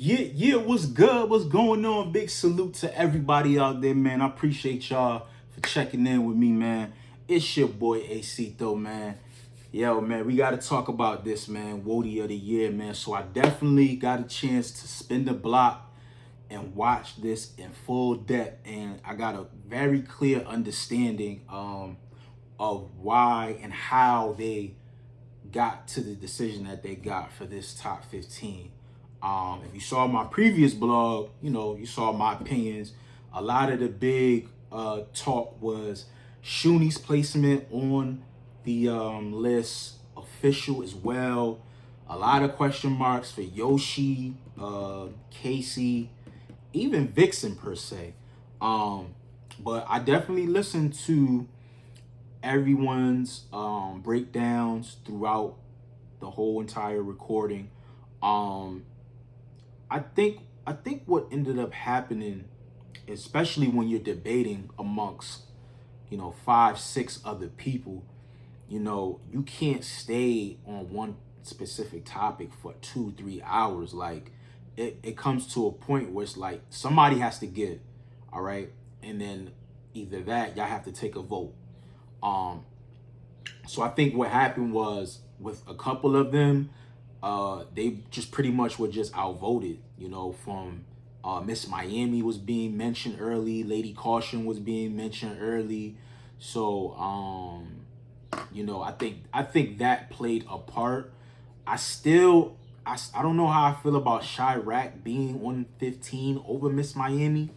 Yeah, what's good? What's going on? Big salute to everybody out there, man. I appreciate y'all for checking in with me, man. It's your boy AC though, man. Yo, man, we gotta talk about this, man. Woty of the year, man. So I definitely got a chance to spin the block and watch this in full depth, and I got a very clear understanding of why and how they got to the decision that they got for this top 15. If you saw my previous blog, you saw my opinions. A lot of the big talk was Shuni's placement on the list, official as well. A lot of question marks for Yoshi, Casey, even Vixen per se. But I definitely listened to everyone's breakdowns throughout the whole entire recording. Um, I think what ended up happening, especially when you're debating amongst, five, six other people, you can't stay on one specific topic for 2, 3 hours. Like it comes to a point where it's like somebody has to give, all right, and then either that y'all have to take a vote. Um, so I think what happened was with a couple of them, they just pretty much were just outvoted. From Miss Miami was being mentioned early, Lady Caution was being mentioned early. So I think that played a part. I still I don't know how I feel about Chirac being on 15 over Miss Miami.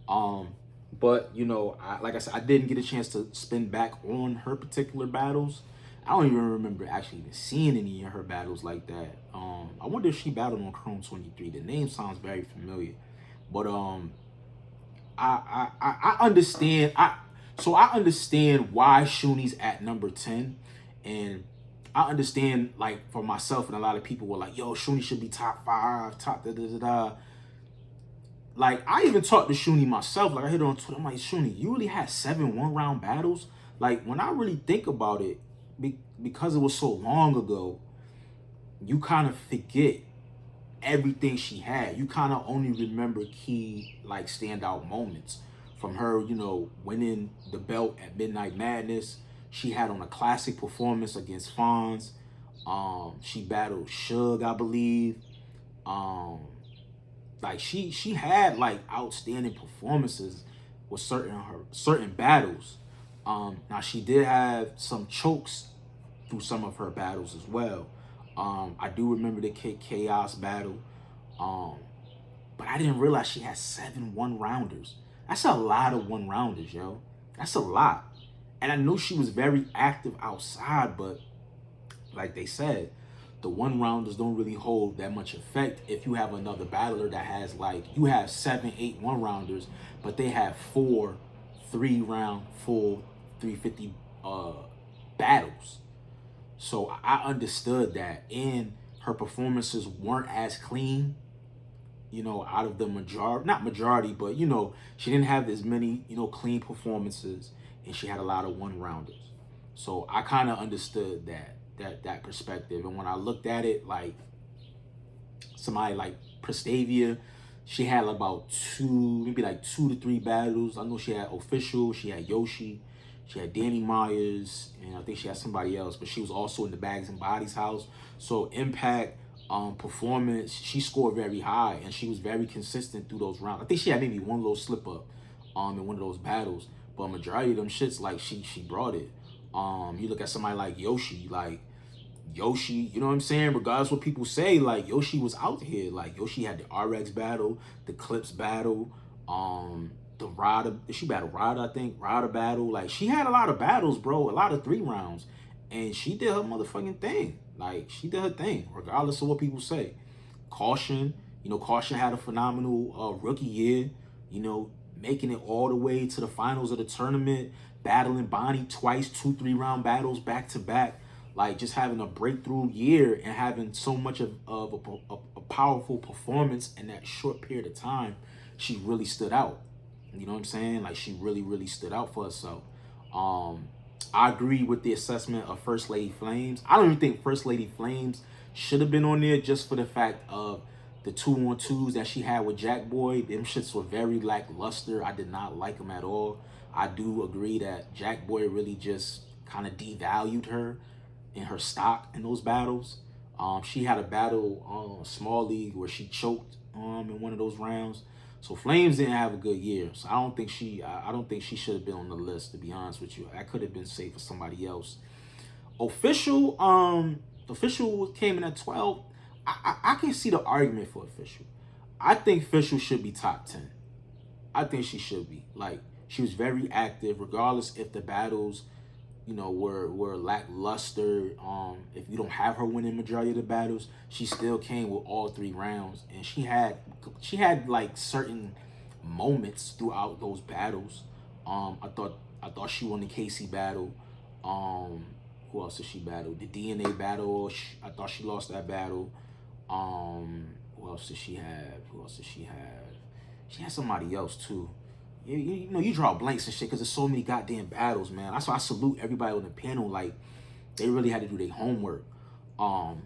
Um, but like I said, I didn't get a chance to spin back on her particular battles. I don't even remember actually even seeing any of her battles like that. I wonder if she battled on Chrome 23. The name sounds very familiar, but I understand. I understand why Shuni's at number 10, and I understand, like, for myself and a lot of people were like, "Yo, Shuni should be top 5, top da da da da." Like, I even talked to Shuni myself. Like, I hit her on Twitter. I'm like, Shuni, you really had 7 one-round battles? Like, when I really think about it, because it was so long ago, you kind of forget everything she had. You kind of only remember key, like, standout moments from her, winning the belt at Midnight Madness. She had on a classic performance against Fonz. She battled Suge, I believe. Um, like she had like outstanding performances with certain battles. Now she did have some chokes through some of her battles as well. I do remember the Chaos battle, um, but I didn't realize she had 7 one-rounders. That's a lot of one-rounders, yo. That's a lot. And I knew she was very active outside, but like they said, the one-rounders don't really hold that much effect if you have another battler that has, like, you have 7, 8 one-rounders, but they have 4 3-round full 350 battles. So I understood that, and her performances weren't as clean, out of the majority, not majority, but she didn't have as many, clean performances, and she had a lot of one-rounders. So I kind of understood that perspective. And when I looked at it, like somebody like Prestavia, she had about maybe like 2 to 3 battles. I know she had Official, she had Yoshi, she had Danny Myers, and I think she had somebody else, but she was also in the Bags and Bodies house. So impact, performance, she scored very high, and she was very consistent through those rounds. I think she had maybe one little slip up in one of those battles, but majority of them shits, like, she brought it. You look at somebody like Yoshi, you know what I'm saying? Regardless what people say, like, Yoshi was out here. Like, Yoshi had the RX battle, the Clips battle, the Rada, she battled Rada, I think, Rada battle. Like, she had a lot of battles, bro, a lot of 3 rounds. And she did her motherfucking thing. Like, she did her thing, regardless of what people say. Caution, Caution had a phenomenal rookie year, making it all the way to the finals of the tournament, battling Bonnie twice, 2 3-round battles back to back, like just having a breakthrough year and having so much of a powerful performance in that short period of time. She really stood out. You know what I'm saying? Like, she really, really stood out for herself. I agree with the assessment of First Lady Flames. I don't even think First Lady Flames should have been on there, just for the fact of The 2-on-2s that she had with Jack Boy, them shits were very lackluster. I did not like them at all. I do agree that Jack Boy really just kind of devalued her in her stock in those battles. She had a battle small league where she choked in one of those rounds. So Flames didn't have a good year. So I don't think she should have been on the list, to be honest with you. That could have been safe for somebody else. Official came in at 12. I can see the argument for Official. I think Official should be top 10. I think she should be. Like, she was very active, regardless if the battles, were lackluster. If you don't have her winning majority of the battles, she still came with all 3 rounds, and she had like certain moments throughout those battles. I thought she won the Casey battle. Who else did she battle? The DNA battle. I thought she lost that battle. Who else did she have? She had somebody else too. You draw blanks and shit because there's so many goddamn battles, man. That's why I salute everybody on the panel. Like, they really had to do their homework. I'm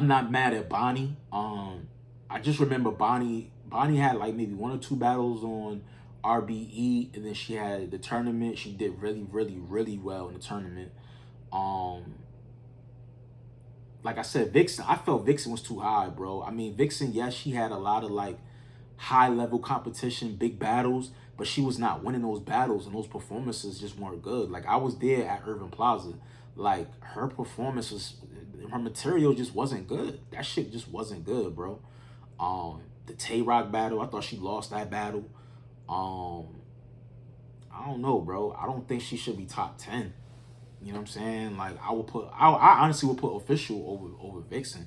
not mad at Bonnie. I just remember Bonnie had like maybe 1 or 2 battles on RBE, and then she had the tournament. She did really, really, really well in the tournament. Like I said, Vixen, I felt Vixen was too high, bro. I mean, Vixen, yes, she had a lot of like high-level competition, big battles, but she was not winning those battles, and those performances just weren't good. Like, I was there at Irving Plaza. Like, her material just wasn't good. That shit just wasn't good, bro. The Tay-Rock battle, I thought she lost that battle. I don't know, bro. I don't think she should be top 10. You know what I'm saying? Like, I honestly would put Official over Vixen.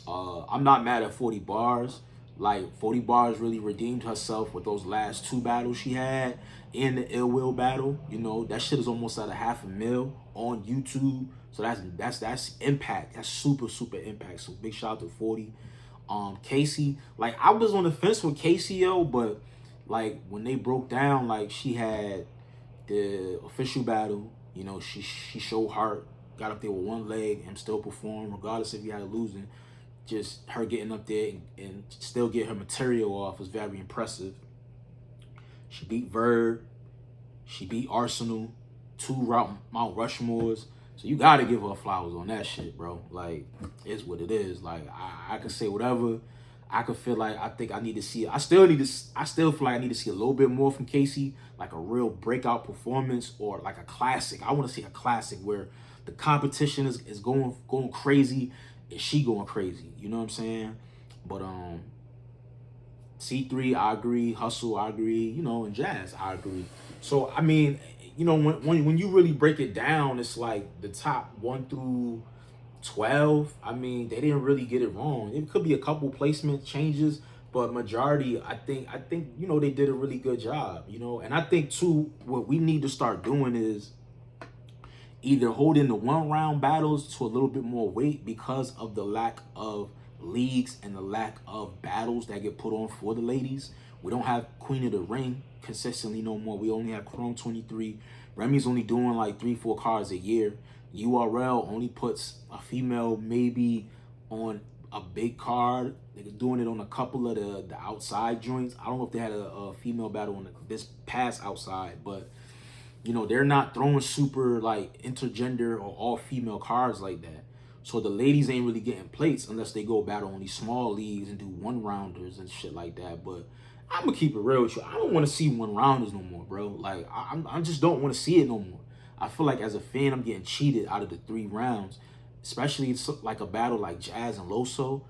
I'm not mad at 40 Bars. Like, 40 Bars really redeemed herself with those last 2 battles she had in the Ill Will battle. That shit is almost at $500,000 on YouTube. So that's impact. That's super, super impact. So big shout out to 40. Casey, like, I was on the fence with Casey, but like, when they broke down, like, she had the Official battle. She showed heart, got up there with 1 leg and still performed, regardless if you had a losing. Just her getting up there and still get her material off was very impressive. She beat Verb. She beat Arsenal. 2 Mount Rushmores. So you got to give her flowers on that shit, bro. Like, it's what it is. Like, I can say whatever. I could feel like I think I need to see it. I still feel like I need to see a little bit more from Casey, like a real breakout performance or like a classic. I want to see a classic where the competition is going crazy. Is she going crazy? You know what I'm saying? But C3, I agree. Hustle, I agree. And Jazz, I agree. So I mean, when you really break it down, it's like the top 1 through 12. I mean, they didn't really get it wrong. It could be a couple placement changes, but majority, I think they did a really good job. And I think too, what we need to start doing is either holding the 1-round battles to a little bit more weight because of the lack of leagues and the lack of battles that get put on for the ladies. We don't have Queen of the Ring consistently no more. We only have Chrome 23. Remy's only doing like 3-4 cards a year. URL only puts a female maybe on a big card. They're doing it on a couple of the outside joints. I don't know if they had a female battle on this past outside, but they're not throwing super like intergender or all female cards like that. So the ladies ain't really getting plates unless they go battle on these small leagues and do 1-rounders and shit like that. But I'm gonna keep it real with you. I don't want to see 1-rounders no more, bro. Like, I just don't want to see it no more. I feel like as a fan, I'm getting cheated out of the 3 rounds, especially it's like a battle like Jazz and Loso.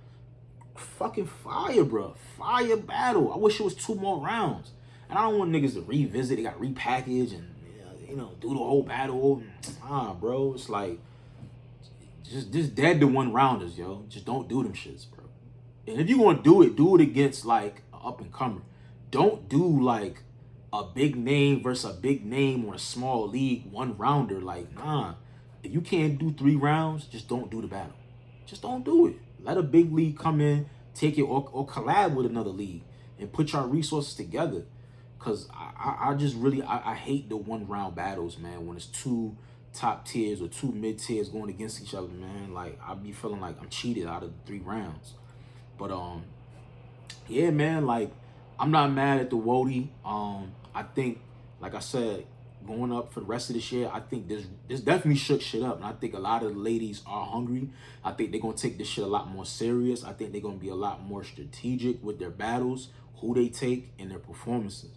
Fucking fire, bro. Fire battle. I wish it was 2 more rounds. And I don't want niggas to revisit. They got repackaged and do the whole battle. Bro, it's like just dead to 1-rounders, yo. Just don't do them shits, bro. And if you gonna do it against like an up and comer. Don't do like a big name versus a big name on a small league 1-rounder. Like, nah. If you can't do 3 rounds, just don't do the battle. Just don't do it. Let a big league come in, take it, or collab with another league and put your resources together. Because I just really, I hate the 1-round battles, man, when it's 2 top tiers or 2 mid tiers going against each other, man. Like, I be feeling like I'm cheated out of the 3 rounds. But yeah, man, like I'm not mad at the Woty. I think, like I said, going up for the rest of this year, I think this definitely shook shit up, and I think a lot of the ladies are hungry. I think they're gonna take this shit a lot more serious. I think they're gonna be a lot more strategic with their battles, who they take, and their performances.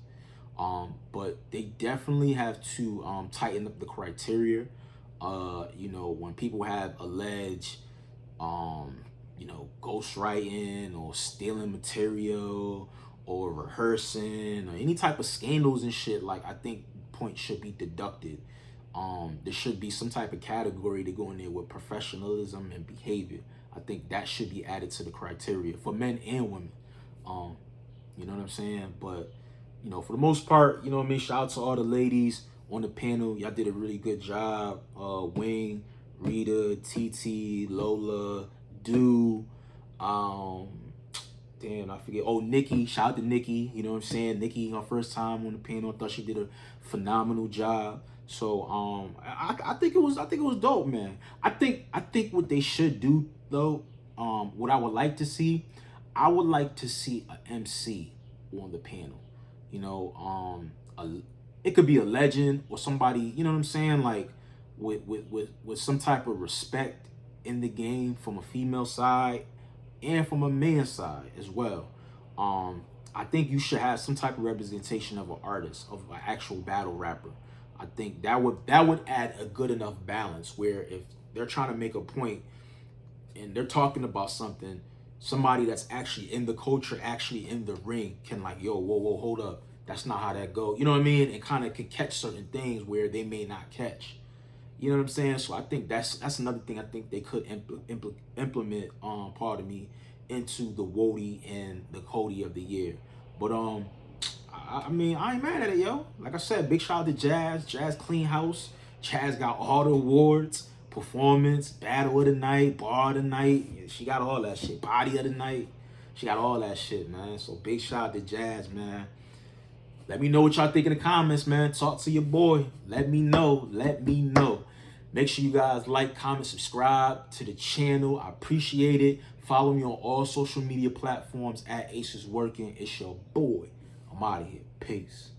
But they definitely have to tighten up the criteria. You know, when people have alleged you know, ghostwriting or stealing material or rehearsing or any type of scandals and shit, like I think points should be deducted. There should be some type of category to go in there with professionalism and behavior. I think that should be added to the criteria for men and women. Um, you know what I'm saying? But you know, for the most part, you know what I mean. Shout out to all the ladies on the panel. Y'all did a really good job. Wing, Rita, TT, Lola, Do, um, damn, I forget. Oh, Nikki. Shout out to Nikki. You know what I'm saying? Nikki, her first time on the panel, I thought she did a phenomenal job. So I think it was dope, man. I think what they should do though, what I would like to see, I would like to see a MC on the panel. You know, it could be a legend or somebody, you know what I'm saying, like with some type of respect in the game from a female side and from a man's side as well. I think you should have some type of representation of an artist, of an actual battle rapper. I think that would add a good enough balance where if they're trying to make a point and they're talking about something, somebody that's actually in the culture, actually in the ring, can like, yo, whoa, hold up, that's not how that go. You know what I mean? And kind of can catch certain things where they may not catch. You know what I'm saying? So I think that's another thing I think they could implement, pardon me, into the Woty and the Cody of the year. But I mean, I ain't mad at it, yo. Like I said, big shout out to Jazz. Jazz clean house. Jazz got all the awards. Performance, battle of the night, bar of the night. Yeah, she got all that shit. Body of the night. She got all that shit, man. So big shout out to Jazz, man. Let me know what y'all think in the comments, man. Talk to your boy. Let me know. Let me know. Make sure you guys like, comment, subscribe to the channel. I appreciate it. Follow me on all social media platforms at Ace is Working. It's your boy. I'm out of here. Peace.